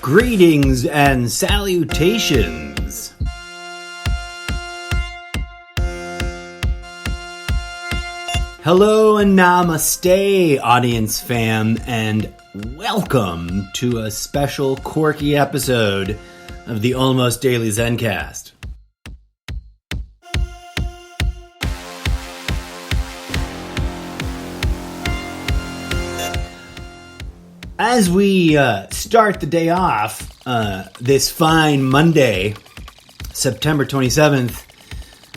Greetings and salutations. Hello and namaste, audience fam, and welcome to a special quirky episode of the Almost Daily Zencast. As we start the day off, this fine Monday, September 27th,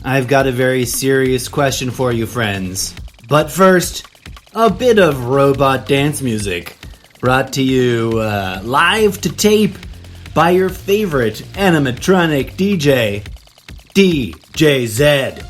I've got a very serious question for you, friends. But first, a bit of robot dance music, brought to you live to tape by your favorite animatronic DJ, DJ Z.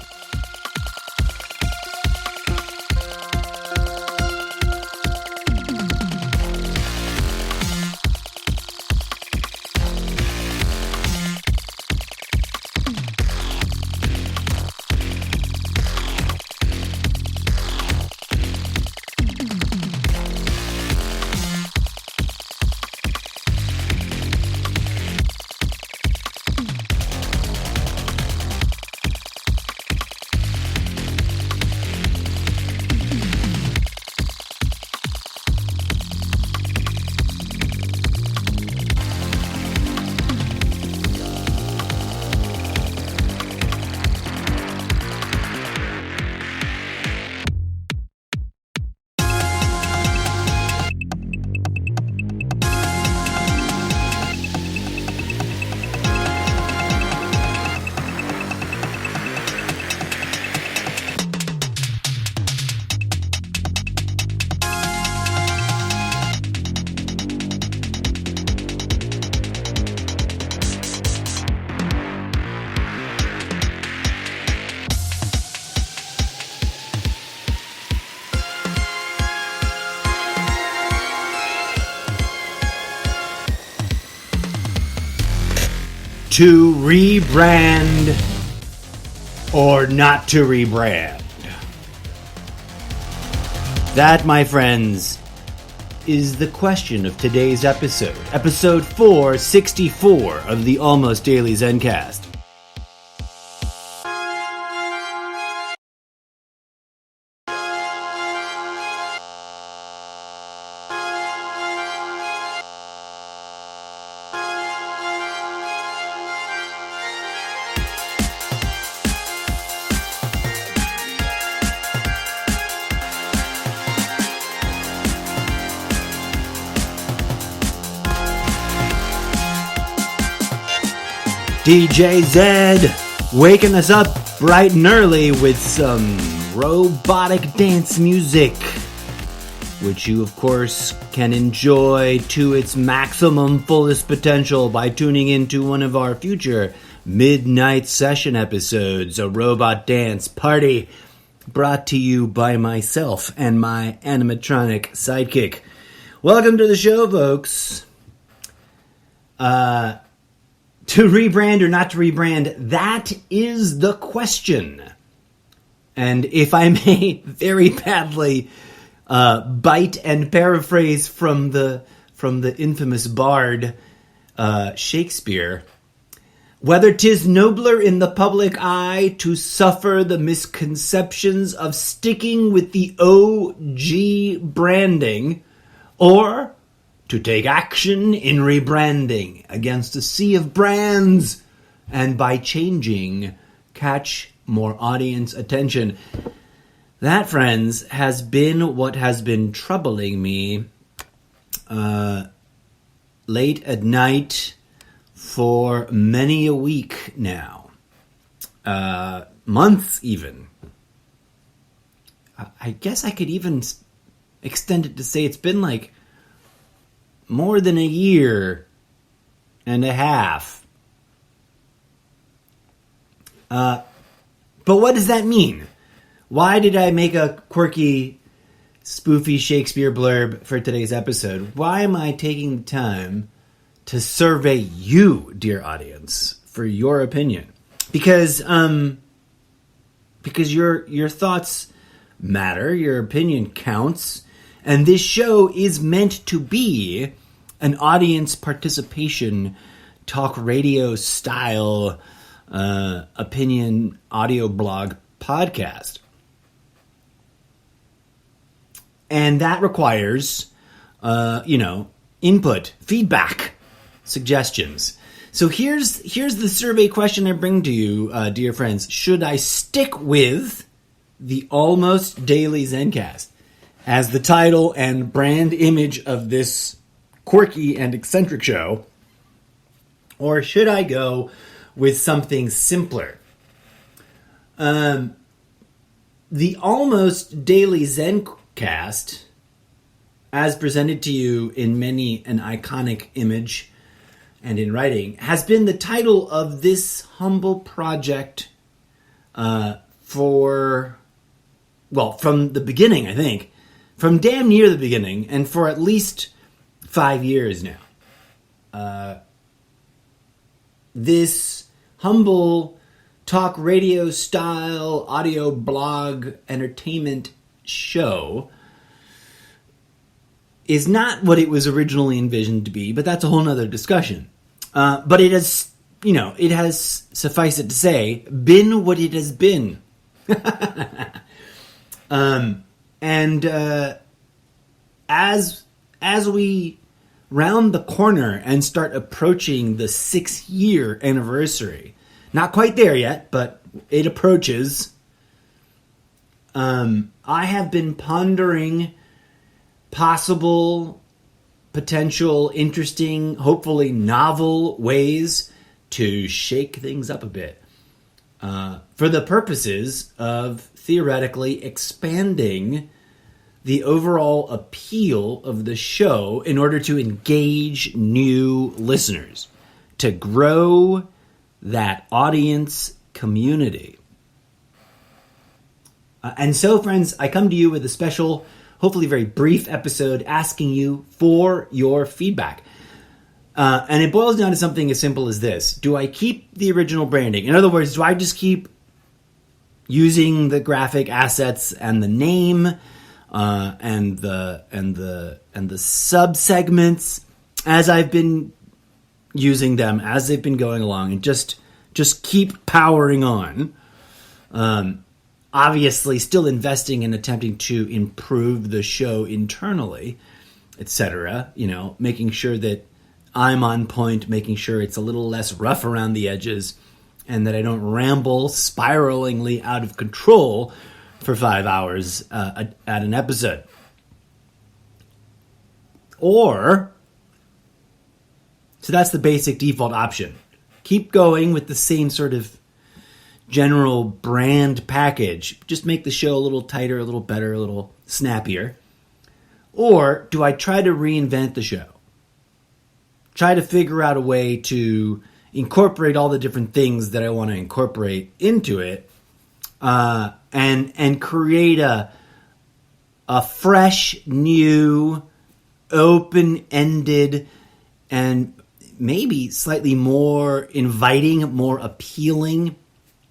To rebrand or not to rebrand? That, my friends, is the question of today's episode. Episode 464 of the Almost Daily Zencast. DJ Z waking us up bright and early with some robotic dance music, which you of course can enjoy to its maximum fullest potential by tuning into one of our future midnight session episodes, a robot dance party brought to you by myself and my animatronic sidekick. Welcome to the show, folks. To rebrand or not to rebrand, that is the question. And if I may very badly bite and paraphrase from the infamous bard Shakespeare, whether 'tis nobler in the public eye to suffer the misconceptions of sticking with the OG branding, or to take action in rebranding against a sea of brands, and by changing, catch more audience attention. That, friends, has been what has been troubling me late at night for many a week now. Months, even. I guess I could even extend it to say it's been like more than a year and a half. But what does that mean? Why did I make a quirky, spoofy Shakespeare blurb for today's episode? Why am I taking the time to survey you, dear audience, for your opinion? Because your thoughts matter. Your opinion counts. And this show is meant to be an audience participation, talk radio style, opinion audio blog podcast. And that requires, input, feedback, suggestions. So here's the survey question I bring to you, dear friends. Should I stick with the Almost Daily Zencast as the title and brand image of this quirky and eccentric show? Or should I go with something simpler? The Almost Daily Zencast, as presented to you in many an iconic image and in writing, has been the title of this humble project from the beginning, I think. From damn near the beginning, and for at least 5 years now. This humble talk radio style audio blog entertainment show is not what it was originally envisioned to be, but that's a whole nother discussion. But it has, suffice it to say, been what it has been. As we round the corner and start approaching the 6-year anniversary, not quite there yet, but it approaches, I have been pondering possible, potential, interesting, hopefully novel ways to shake things up a bit for the purposes of theoretically expanding the overall appeal of the show in order to engage new listeners, to grow that audience community. And so, friends, I come to you with a special, hopefully very brief episode asking you for your feedback. And it boils down to something as simple as this. Do I keep the original branding? In other words, do I just keep using the graphic assets and the name and the sub-segments as I've been using them, as they've been going along, and just keep powering on? Obviously, still investing and attempting to improve the show internally, etc. Making sure that I'm on point, making sure it's a little less rough around the edges, and that I don't ramble spiralingly out of control for 5 hours at an episode. So that's the basic default option. Keep going with the same sort of general brand package. Just make the show a little tighter, a little better, a little snappier. Or do I try to reinvent the show? Try to figure out a way to incorporate all the different things that I want to incorporate into it, and create a fresh, new, open-ended, and maybe slightly more inviting, more appealing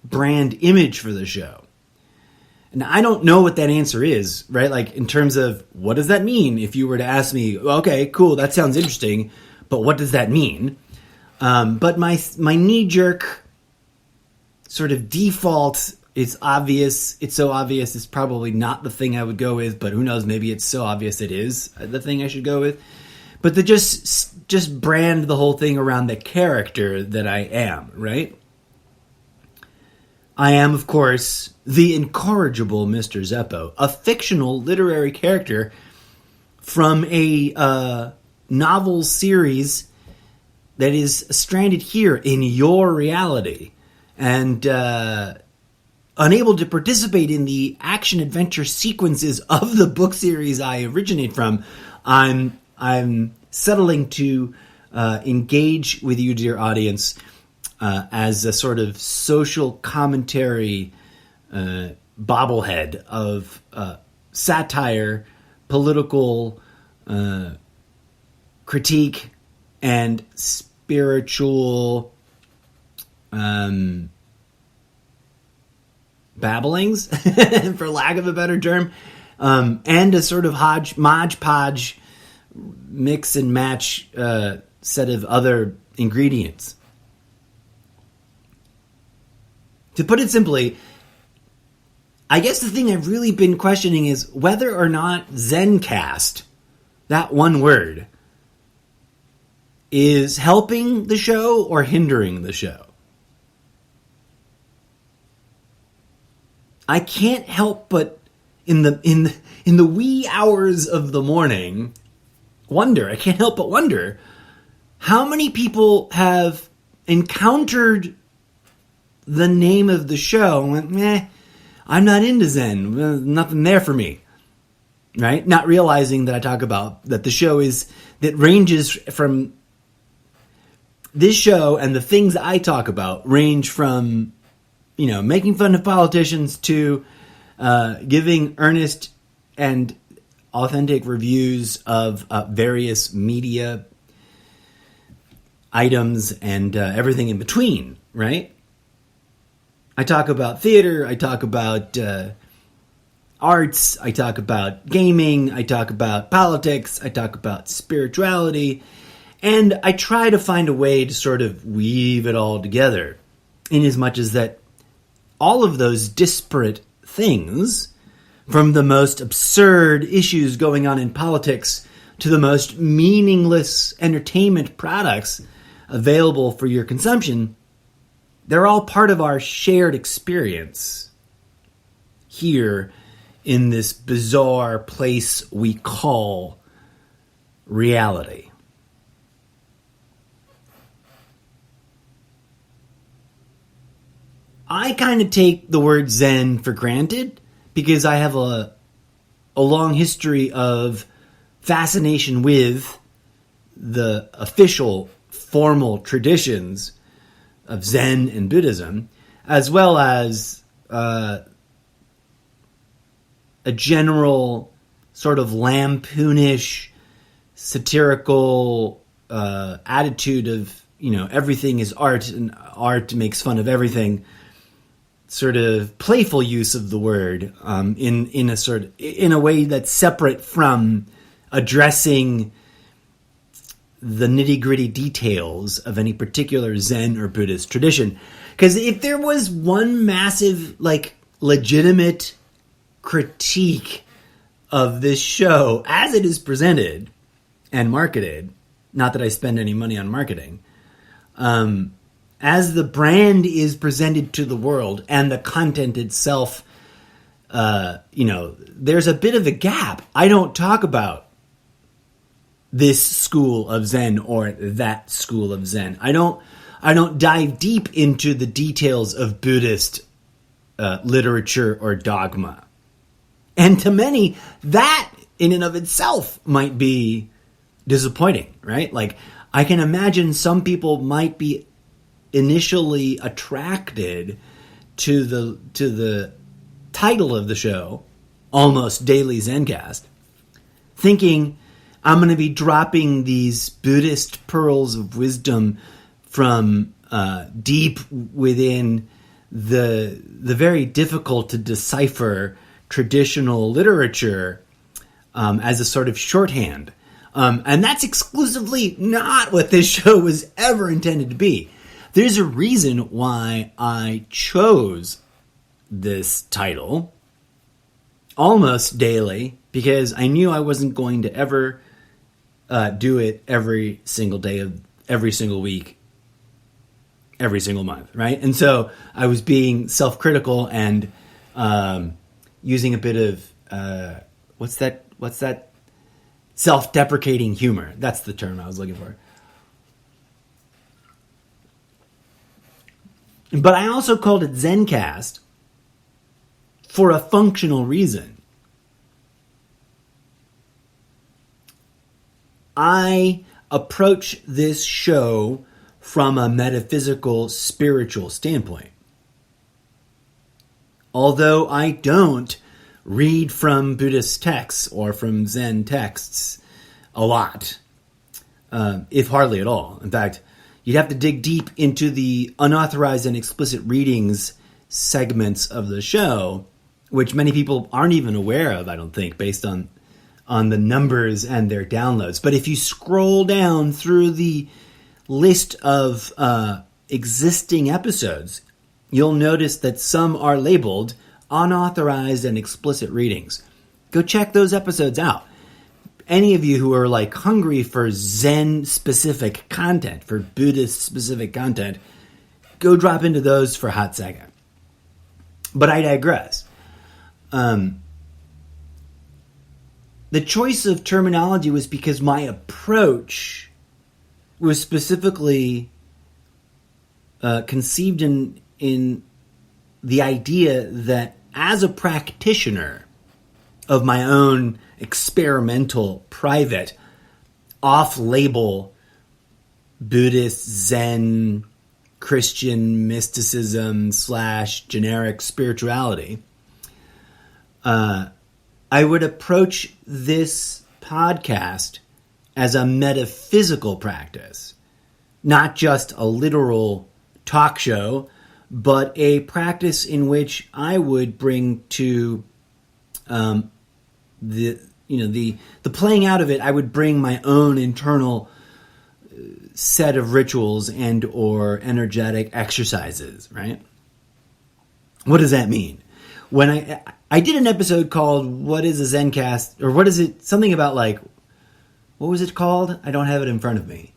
brand image for the show. And I don't know what that answer is, right? Like, in terms of, what does that mean? If you were to ask me, okay, cool, that sounds interesting, but what does that mean? But my knee-jerk sort of default is obvious. It's so obvious it's probably not the thing I would go with, but who knows, maybe it's so obvious it is the thing I should go with. But to just brand the whole thing around the character that I am, right? I am, of course, the incorrigible Mr. Zeppo, a fictional literary character from a novel series that is stranded here in your reality, and unable to participate in the action-adventure sequences of the book series I originate from. I'm settling to engage with you, dear audience, as a sort of social commentary bobblehead of satire, political critique, and spiritual babblings, for lack of a better term, and a sort of Modge Podge mix and match set of other ingredients. To put it simply, I guess the thing I've really been questioning is whether or not Zencast, that one word, is helping the show or hindering the show. I can't help but in the wee hours of the morning I can't help but wonder how many people have encountered the name of the show and went, meh, I'm not into Zen. Nothing there for me. Right? Not realizing that I talk about that the show that ranges from this show, and the things that I talk about range from, making fun of politicians to giving earnest and authentic reviews of various media items and everything in between, right? I talk about theater, I talk about arts, I talk about gaming, I talk about politics, I talk about spirituality, and I try to find a way to sort of weave it all together, in as much as that all of those disparate things, from the most absurd issues going on in politics to the most meaningless entertainment products available for your consumption, they're all part of our shared experience here in this bizarre place we call reality. I kind of take the word Zen for granted because I have a long history of fascination with the official formal traditions of Zen and Buddhism, as well as a general sort of lampoonish, satirical attitude of, everything is art and art makes fun of everything. Sort of playful use of the word in a way that's separate from addressing the nitty-gritty details of any particular Zen or Buddhist tradition. Because if there was one massive, legitimate critique of this show as it is presented and marketed, not that I spend any money on marketing, as the brand is presented to the world and the content itself, there's a bit of a gap. I don't talk about this school of Zen or that school of Zen. I don't dive deep into the details of Buddhist literature or dogma. And to many, that in and of itself might be disappointing, right? I can imagine some people might be initially attracted to the title of the show, Almost Daily Zencast, thinking I'm going to be dropping these Buddhist pearls of wisdom from deep within the very difficult to decipher traditional literature as a sort of shorthand. And that's exclusively not what this show was ever intended to be. There's a reason why I chose this title, Almost Daily, because I knew I wasn't going to ever do it every single day of every single week, every single month, right? And so I was being self-critical and using a bit of what's that? Self-deprecating humor. That's the term I was looking for. But I also called it Zencast for a functional reason. I approach this show from a metaphysical, spiritual standpoint. Although I don't read from Buddhist texts or from Zen texts a lot, if hardly at all. In fact, you'd have to dig deep into the unauthorized and explicit readings segments of the show, which many people aren't even aware of, I don't think, based on the numbers and their downloads. But if you scroll down through the list of existing episodes, you'll notice that some are labeled unauthorized and explicit readings. Go check those episodes out. Any of you who are like hungry for Zen-specific content, for Buddhist-specific content, go drop into those for a hot second. But I digress. The choice of terminology was because my approach was specifically conceived in the idea that as a practitioner of my own experimental, private, off-label Buddhist, Zen, Christian mysticism / generic spirituality, I would approach this podcast as a metaphysical practice, not just a literal talk show, but a practice in which I would bring to the playing out of it. I would bring my own internal set of rituals and or energetic exercises, right? What does that mean? When I did an episode called "What is a Zencast?" or what is it? Something about like, what was it called? I don't have it in front of me.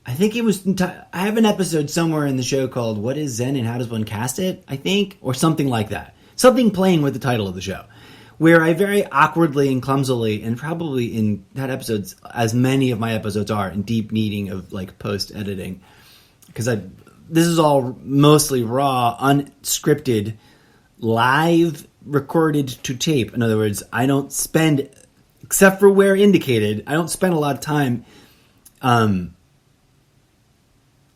I think it was. I have an episode somewhere in the show called "What is Zen and How Does One Cast It?" I think, or something like that. Something playing with the title of the show, where I very awkwardly and clumsily, and probably in that episode, as many of my episodes are, in deep needing of like post editing, because this is all mostly raw, unscripted, live recorded to tape. In other words, I don't spend, except for where indicated, I don't spend a lot of time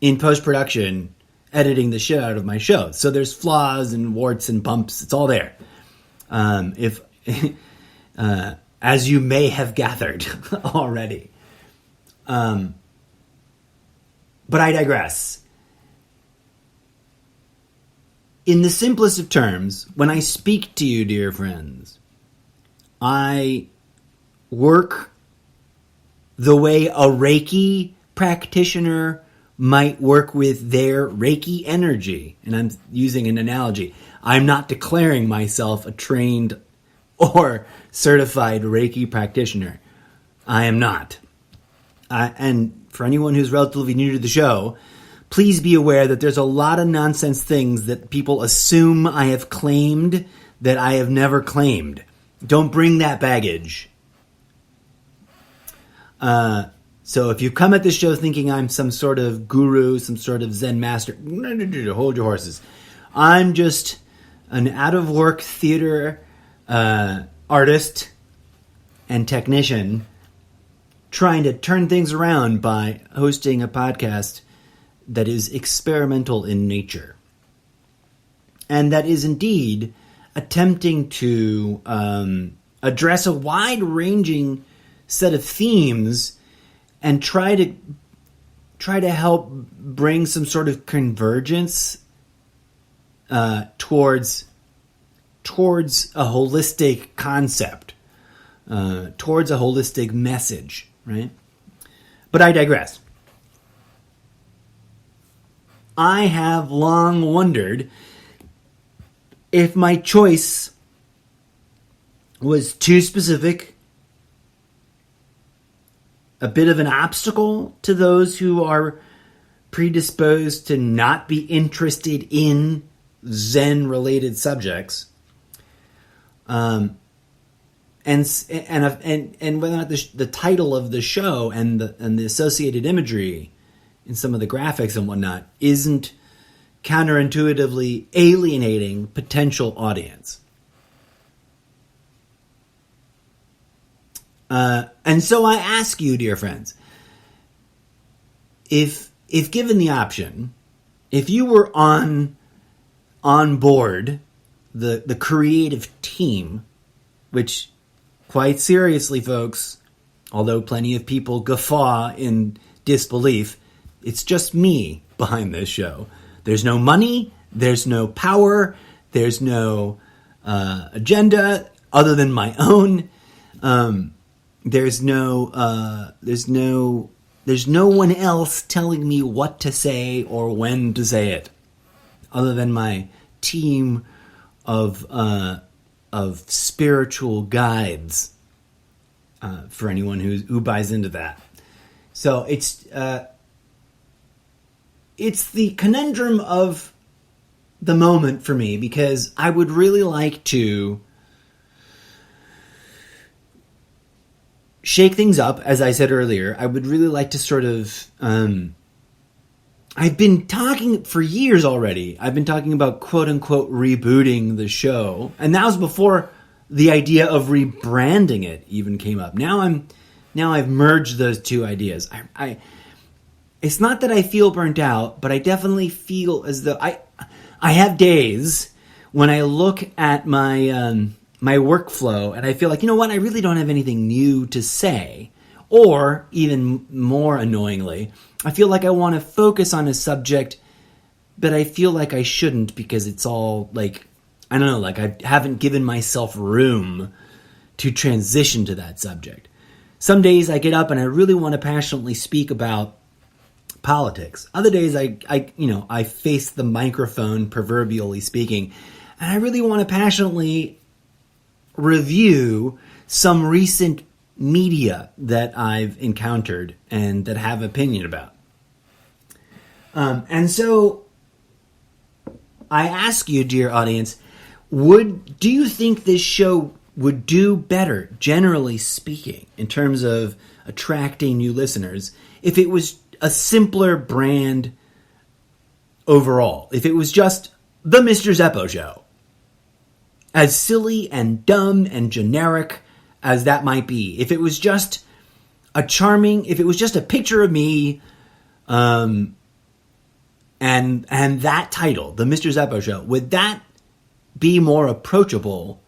in post-production editing the shit out of my show. So there's flaws and warts and bumps. It's all there. As you may have gathered already. But I digress. In the simplest of terms, when I speak to you, dear friends, I work the way a Reiki practitioner might work with their Reiki energy. And I'm using an analogy. I'm not declaring myself a trained or certified Reiki practitioner. I am not. And for anyone who's relatively new to the show, please be aware that there's a lot of nonsense things that people assume I have claimed that I have never claimed. Don't bring that baggage. So if you come at this show thinking I'm some sort of guru, some sort of Zen master, hold your horses. I'm just an out-of-work theater artist and technician trying to turn things around by hosting a podcast that is experimental in nature. And that is indeed attempting to address a wide-ranging set of themes and try to help bring some sort of convergence towards a holistic concept, towards a holistic message, right? But I digress. I have long wondered if my choice was too specific, a bit of an obstacle to those who are predisposed to not be interested in Zen-related subjects, and whether or not the title of the show and the associated imagery in some of the graphics and whatnot isn't counterintuitively alienating potential audience. And so I ask you, dear friends, if given the option, if you were on board the creative team, which quite seriously, folks, although plenty of people guffaw in disbelief, it's just me behind this show. There's no money. There's no power. There's no agenda other than my own. There's no one else telling me what to say or when to say it, other than my team of spiritual guides. For anyone who buys into that, so it's the conundrum of the moment for me, because I would really like to shake things up, as I said earlier. I would really like to sort of... I've been talking for years already. I've been talking about quote-unquote rebooting the show. And that was before the idea of rebranding it even came up. Now I've merged those two ideas. It's not that I feel burnt out, but I definitely feel as though... I have days when I look at my my workflow and I feel like, you know what, I really don't have anything new to say. Or, even more annoyingly, I feel like I want to focus on a subject, but I feel like I shouldn't because it's all like, I don't know, like I haven't given myself room to transition to that subject. Some days I get up and I really want to passionately speak about politics. Other days I face the microphone, proverbially speaking, and I really want to passionately review some recent media that I've encountered and that I have opinion about. And so I ask you, dear audience, do you think this show would do better, generally speaking, in terms of attracting new listeners, if it was a simpler brand overall? If it was just the Mr. Zeppo Show, as silly and dumb and generic as that might be, if it was just a picture of me, and that title, the Mr. Zeppo Show, would that be more approachable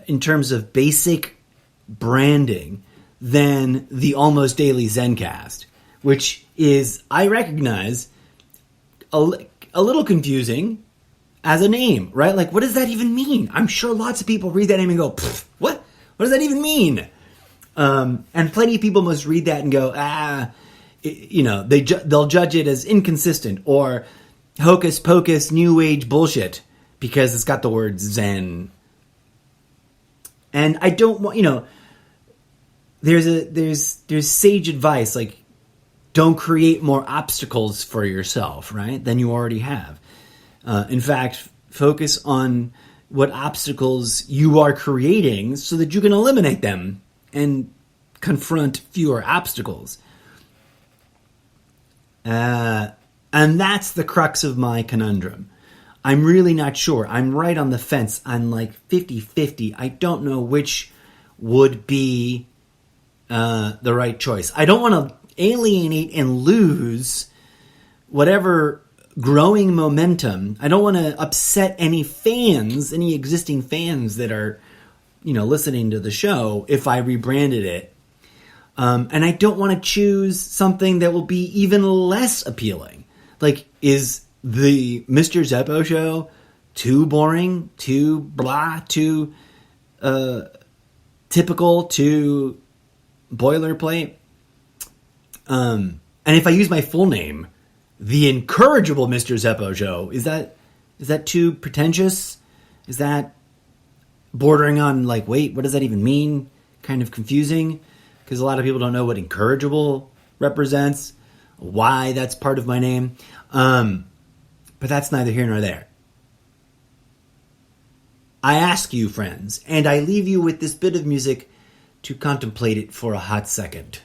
in terms of basic branding than the Almost Daily Zencast, which is, I recognize, a little confusing as a name, right? Like, what does that even mean? I'm sure lots of people read that name and go, what? What does that even mean? And plenty of people must read that and go, they'll judge it as inconsistent or hocus pocus new age bullshit because it's got the word Zen. And I don't want, there's sage advice, like, don't create more obstacles for yourself, right, than you already have. In fact, focus on what obstacles you are creating so that you can eliminate them and confront fewer obstacles. And that's the crux of my conundrum. I'm really not sure. I'm right on the fence. I'm like 50-50. I don't know which would be the right choice. I don't want to alienate and lose whatever growing momentum. I don't want to upset any existing fans that are, listening to the show if I rebranded it. And I don't want to choose something that will be even less appealing. Like, is the Mr. Zeppo Show too boring, too blah, too typical, too boilerplate? And if I use my full name, the incorrigible Mr. Zeppo Show, is that too pretentious? Is that bordering on, like, wait, what does that even mean? Kind of confusing, because a lot of people don't know what incorrigible represents, why that's part of my name. But that's neither here nor there. I ask you, friends, and I leave you with this bit of music to contemplate it for a hot second.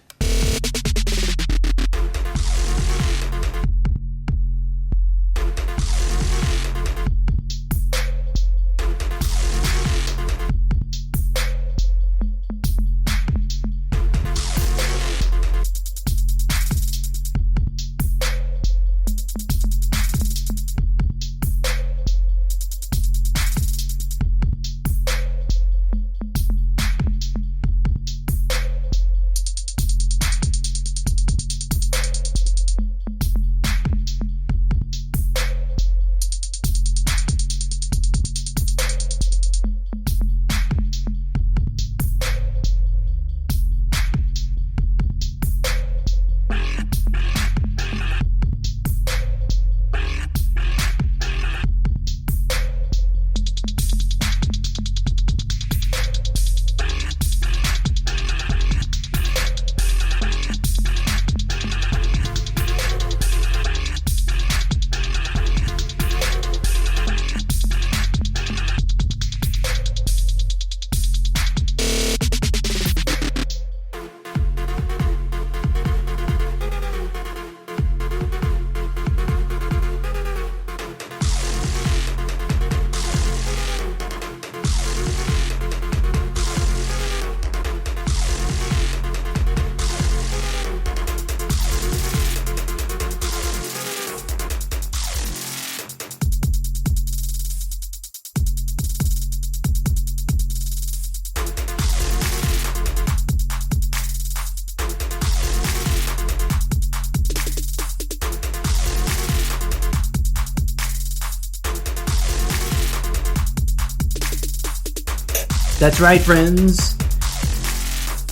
That's right, friends.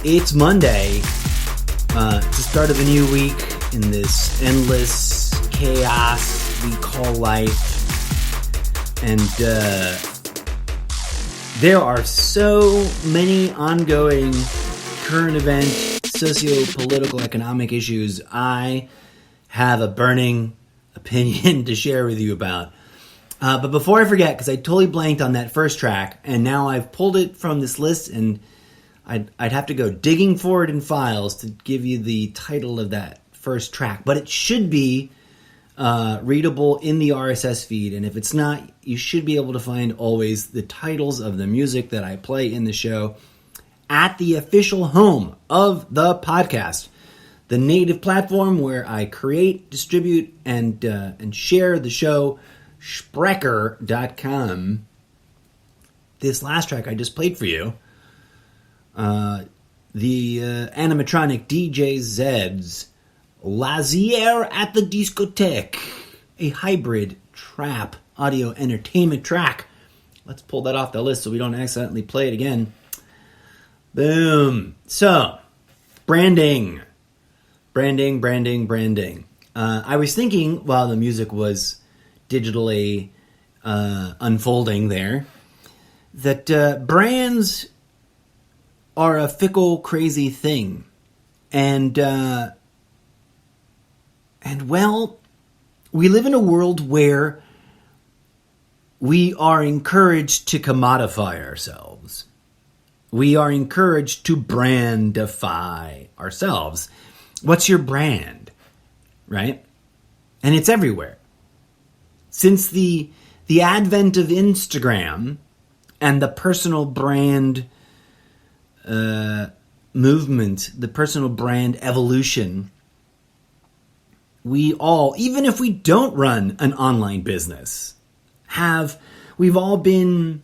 It's Monday. It's the start of a new week in this endless chaos we call life. And there are so many ongoing current event, socio-political, economic issues I have a burning opinion to share with you about. But before I forget, because I totally blanked on that first track, and now I've pulled it from this list, and I'd have to go digging for it in files to give you the title of that first track. But it should be readable in the RSS feed, and if it's not, you should be able to find always the titles of the music that I play in the show at the official home of the podcast, the native platform where I create, distribute, and share the show, Sprecher.com. This last track I just played for you, the animatronic DJ Zed's Lazier at the Discotheque, a hybrid trap audio entertainment track. Let's pull that off the list so we don't accidentally play it again. Boom. So, branding. I was thinking while the music was digitally unfolding there that brands are a fickle, crazy thing. And well, we live in a world where we are encouraged to commodify ourselves. We are encouraged to brandify ourselves. What's your brand? Right? And it's everywhere. Since the advent of Instagram and the personal brand movement, the personal brand evolution, we all, even if we don't run an online business, we've all been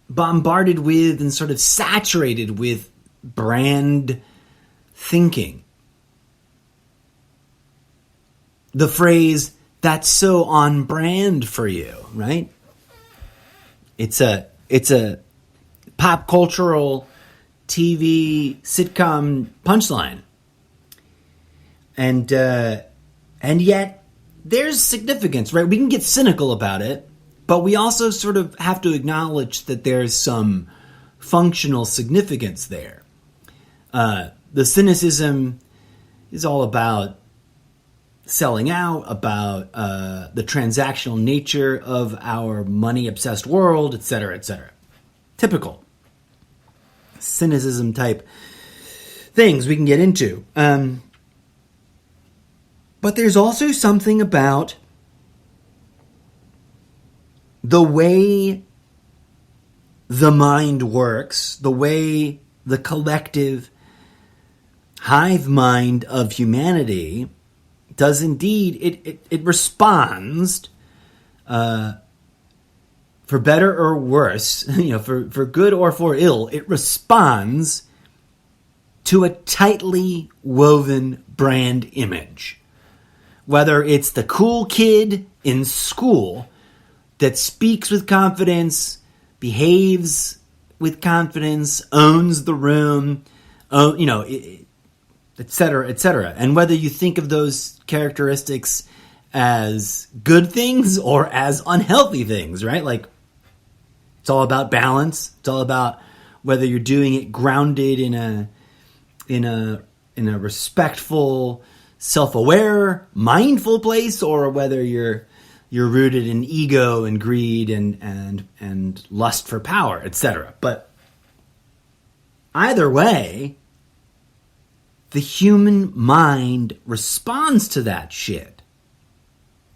bombarded with and sort of saturated with brand thinking. The phrase, that's so on brand for you, right? It's a pop cultural TV sitcom punchline. And yet there's significance, right? We can get cynical about it, but we also sort of have to acknowledge that there's some functional significance there. The cynicism is all about selling out, about the transactional nature of our money-obsessed world, etc., etc. Typical cynicism type things we can get into. But there's also something about the way the mind works, the way the collective hive mind of humanity does indeed, it responds, for better or worse, for good or for ill, it responds to a tightly woven brand image. Whether it's the cool kid in school that speaks with confidence, behaves with confidence, owns the room, etc., etc. And whether you think of those characteristics as good things or as unhealthy things, right? Like, it's all about balance. It's all about whether you're doing it grounded in a respectful, self-aware, mindful place, or whether you're rooted in ego and greed and lust for power, etc. But either way, the human mind responds to that shit.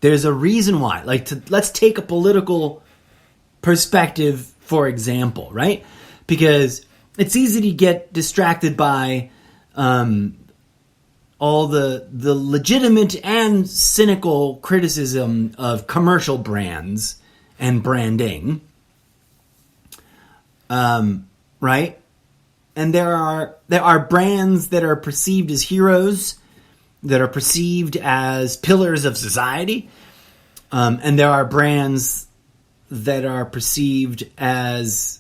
There's a reason why. Let's take a political perspective, for example, right? Because it's easy to get distracted by all the legitimate and cynical criticism of commercial brands and branding, right? And there are brands that are perceived as heroes, that are perceived as pillars of society, and there are brands that are perceived as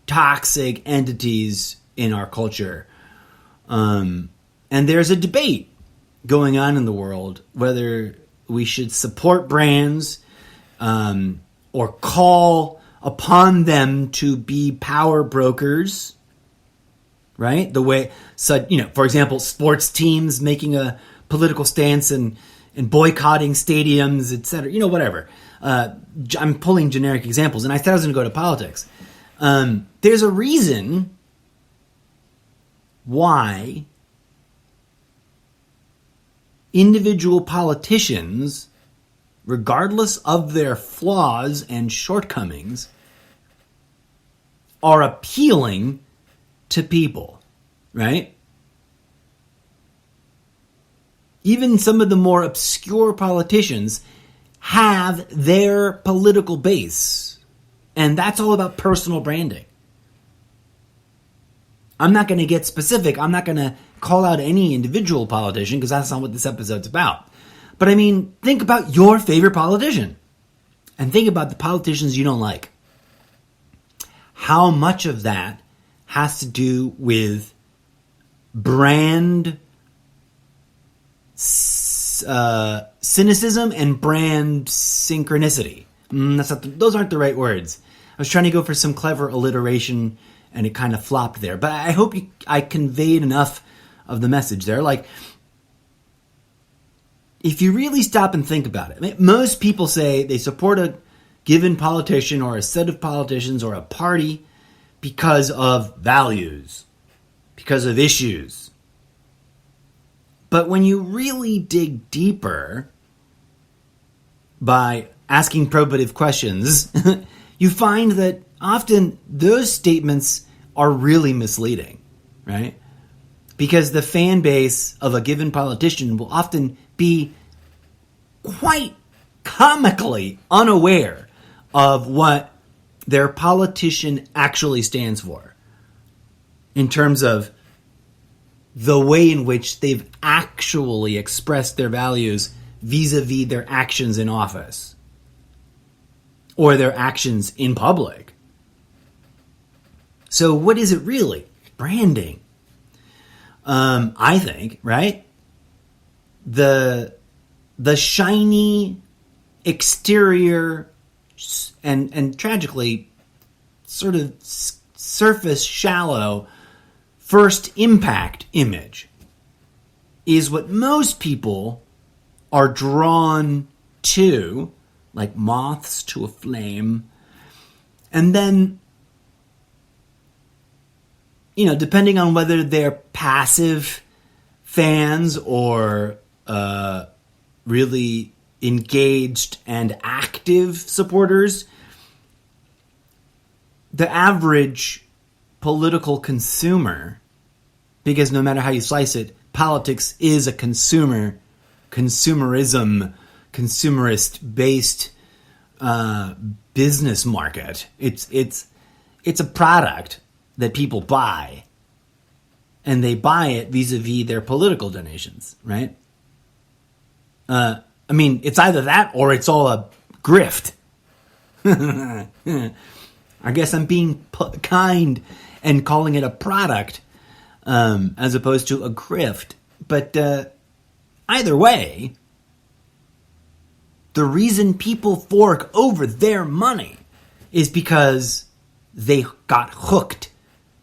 toxic entities in our culture. And there's a debate going on in the world whether we should support brands or call upon them to be power brokers, right? The way, so, for example, sports teams making a political stance and boycotting stadiums, etc. Whatever. I'm pulling generic examples, and I thought I was going to go to politics. There's a reason why individual politicians, regardless of their flaws and shortcomings, are appealing to people, right? Even some of the more obscure politicians have their political base, and that's all about personal branding. I'm not going to get specific. I'm not going to call out any individual politician because that's not what this episode's about. But I mean, think about your favorite politician and think about the politicians you don't like. How much of that has to do with brand cynicism and brand synchronicity? Those aren't the right words. I was trying to go for some clever alliteration and it kind of flopped there. But I hope I conveyed enough of the message there. Like, if you really stop and think about it, most people say they support a given politician or a set of politicians or a party because of values, because of issues. But when you really dig deeper by asking probative questions, you find that often those statements are really misleading, right? Because the fan base of a given politician will often be quite comically unaware of what their politician actually stands for in terms of the way in which they've actually expressed their values vis-a-vis their actions in office or their actions in public. So what is it really? Branding. I think, right? The shiny exterior and tragically sort of surface shallow first impact image is what most people are drawn to, like moths to a flame. And then, depending on whether they're passive fans or really engaged and active supporters, the average political consumer, because no matter how you slice it, politics is a consumerist-based business market. It's a product that people buy, and they buy it vis-a-vis their political donations, right? It's either that or it's all a grift. I guess I'm being kind and calling it a product as opposed to a grift. But either way, the reason people fork over their money is because they got hooked.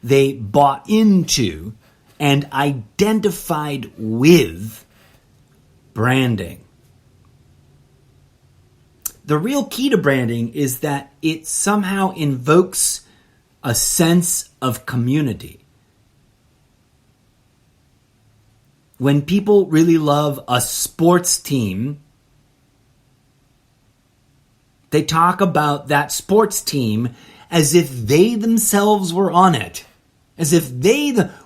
They bought into and identified with branding. The real key to branding is that it somehow invokes a sense of community. When people really love a sports team, they talk about that sports team as if they themselves were on it. As if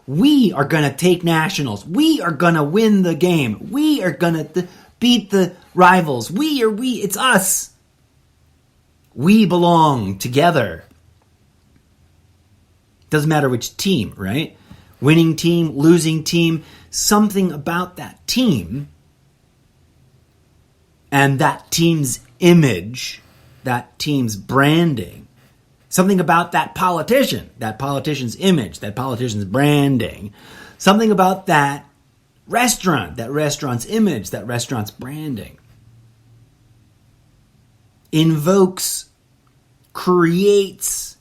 we are going to take nationals. We are going to win the game. We are going to beat the rivals. It's us. We belong together. Doesn't matter which team, right? Winning team, losing team, something about that team and that team's image that team's branding, something about that politician's image, that politician's branding, something about that restaurant's image, that restaurant's branding, invokes, creates,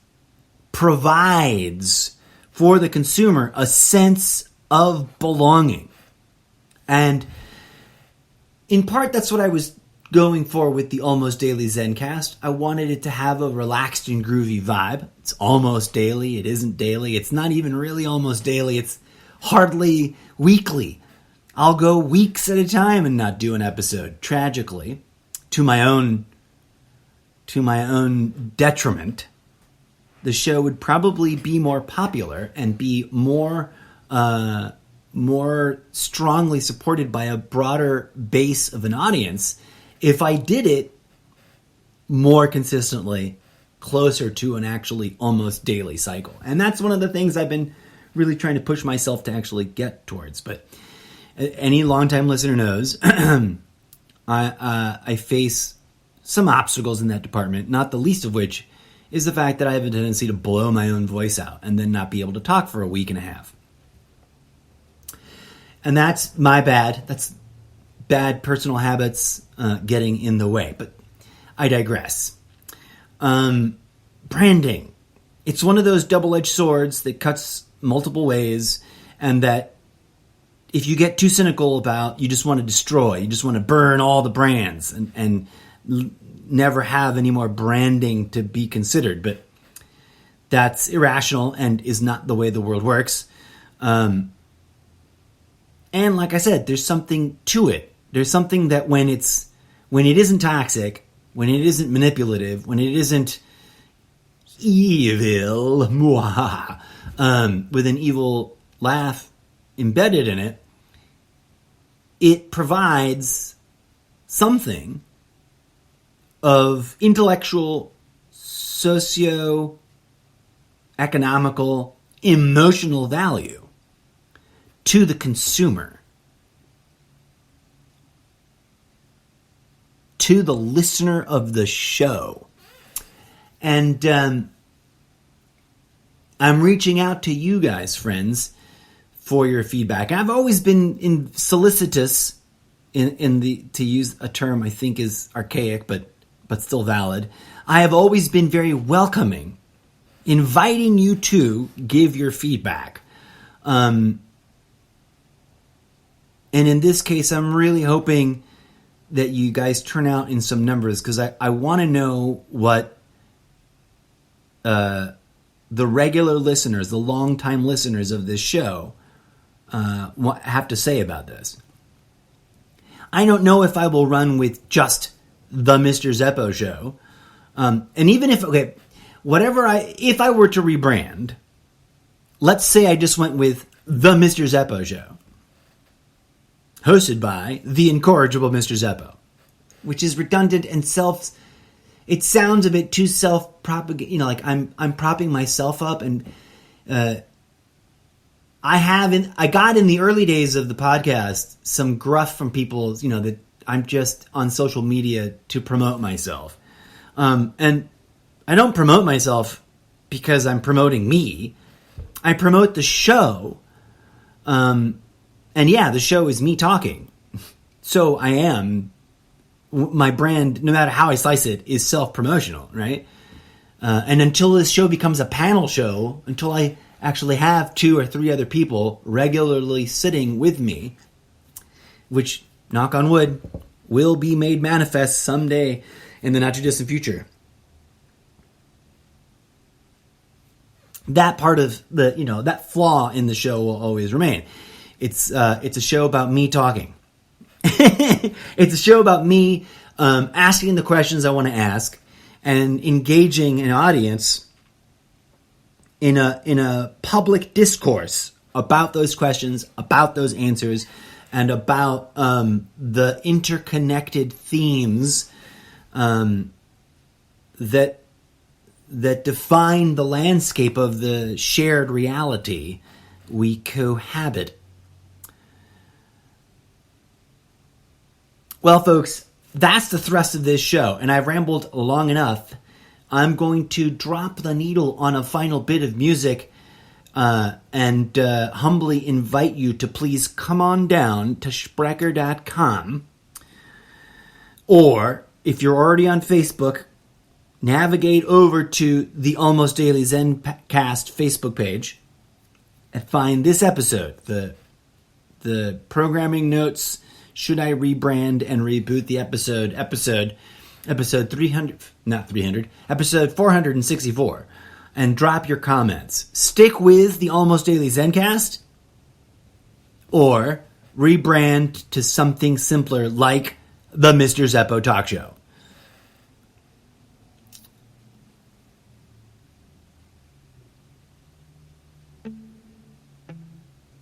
provides for the consumer a sense of belonging. And in part, that's what I was going for with the Almost Daily Zencast. I wanted it to have a relaxed and groovy vibe. It's almost daily. It isn't daily. It's not even really almost daily. It's hardly weekly. I'll go weeks at a time and not do an episode. Tragically, to my own detriment, the show would probably be more popular and be more strongly supported by a broader base of an audience if I did it more consistently, closer to an actually almost daily cycle. And that's one of the things I've been really trying to push myself to actually get towards. But any longtime listener knows I face some obstacles in that department, not the least of which is the fact that I have a tendency to blow my own voice out and then not be able to talk for a week and a half. And that's my bad. That's bad personal habits getting in the way. But I digress. Branding. It's one of those double-edged swords that cuts multiple ways, and that if you get too cynical about, you just want to destroy, you just want to burn all the brands and never have any more branding to be considered. But that's irrational and is not the way the world works. And like I said, there's something to it. There's something that when it isn't toxic, when it isn't manipulative, when it isn't evil, with an evil laugh embedded in it, it provides something of intellectual, socio-economical, emotional value to the consumer, to the listener of the show. And I'm reaching out to you guys, friends, for your feedback. I've always been solicitous to use a term I think is archaic, but still valid. I have always been very welcoming, inviting you to give your feedback. And in this case, I'm really hoping that you guys turn out in some numbers, because I want to know what the regular listeners, the longtime listeners of this show, have to say about this. I don't know if I will run with just the Mr. Zeppo show. And even if, if I were to rebrand, let's say I just went with the Mr. Zeppo show, hosted by the incorrigible Mr. Zeppo, which is redundant and it sounds a bit too self-propagating, like I'm propping myself up. And I got in the early days of the podcast some gruff from people, that I'm just on social media to promote myself. And I don't promote myself because I'm promoting me. I promote the show. And yeah, the show is me talking. So my brand, no matter how I slice it, is self-promotional, right? And until this show becomes a panel show, until I actually have 2 or 3 other people regularly sitting with me, which, knock on wood, will be made manifest someday in the not-too-distant future. That part of that flaw in the show will always remain. It's a show about me talking. It's a show about me asking the questions I want to ask and engaging an audience in a public discourse about those questions, about those answers, and about the interconnected themes that define the landscape of the shared reality we cohabit. Well, folks, that's the thrust of this show, and I've rambled long enough. I'm going to drop the needle on a final bit of music and humbly invite you to please come on down to Sprecher.com, or if you're already on Facebook, navigate over to the Almost Daily Zencast Facebook page and find this episode, the programming notes, should I rebrand and reboot the episode 464, and drop your comments. Stick with the Almost Daily Zencast or rebrand to something simpler like the Mr. Zeppo Talk Show.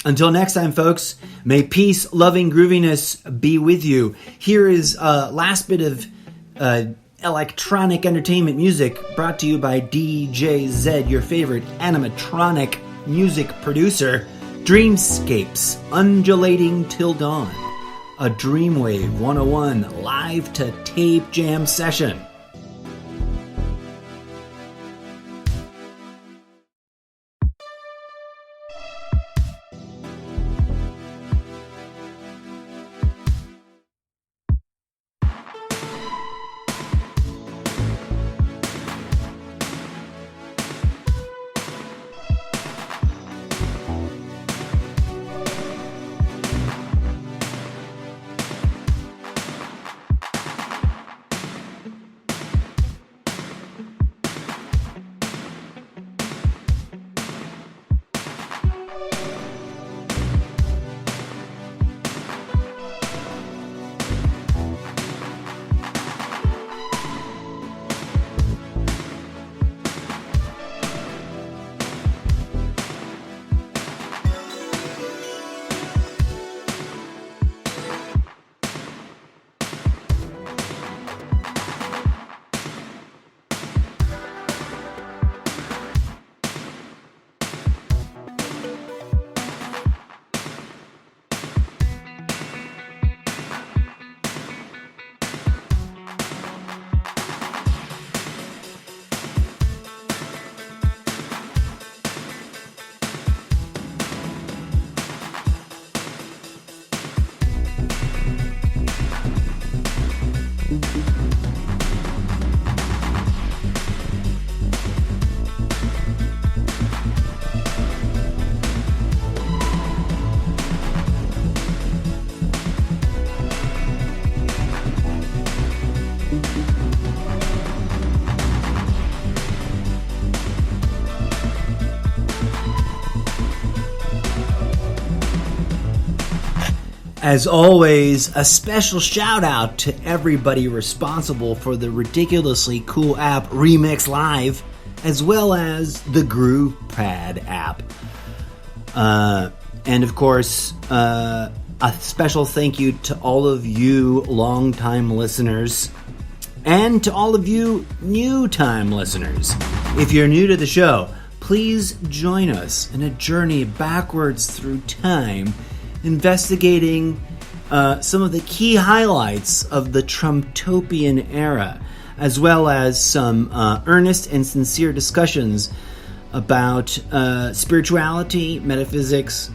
Until next time, folks, may peace, loving grooviness be with you. Here is a last bit of electronic entertainment music brought to you by DJ Zed, your favorite animatronic music producer. Dreamscapes, Undulating Till Dawn, a Dreamwave 101 live to tape jam session. As always, a special shout out to everybody responsible for the ridiculously cool app Remix Live, as well as the GroovePad app. And of course, a special thank you to all of you longtime listeners and to all of you new-time listeners. If you're new to the show, please join us in a journey backwards through time, investigating some of the key highlights of the Trumptopian era, as well as some earnest and sincere discussions about spirituality, metaphysics,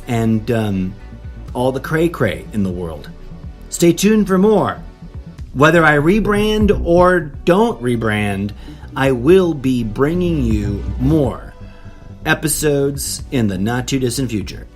and all the cray-cray in the world. Stay tuned for more. Whether I rebrand or don't rebrand, I will be bringing you more episodes in the not-too-distant future.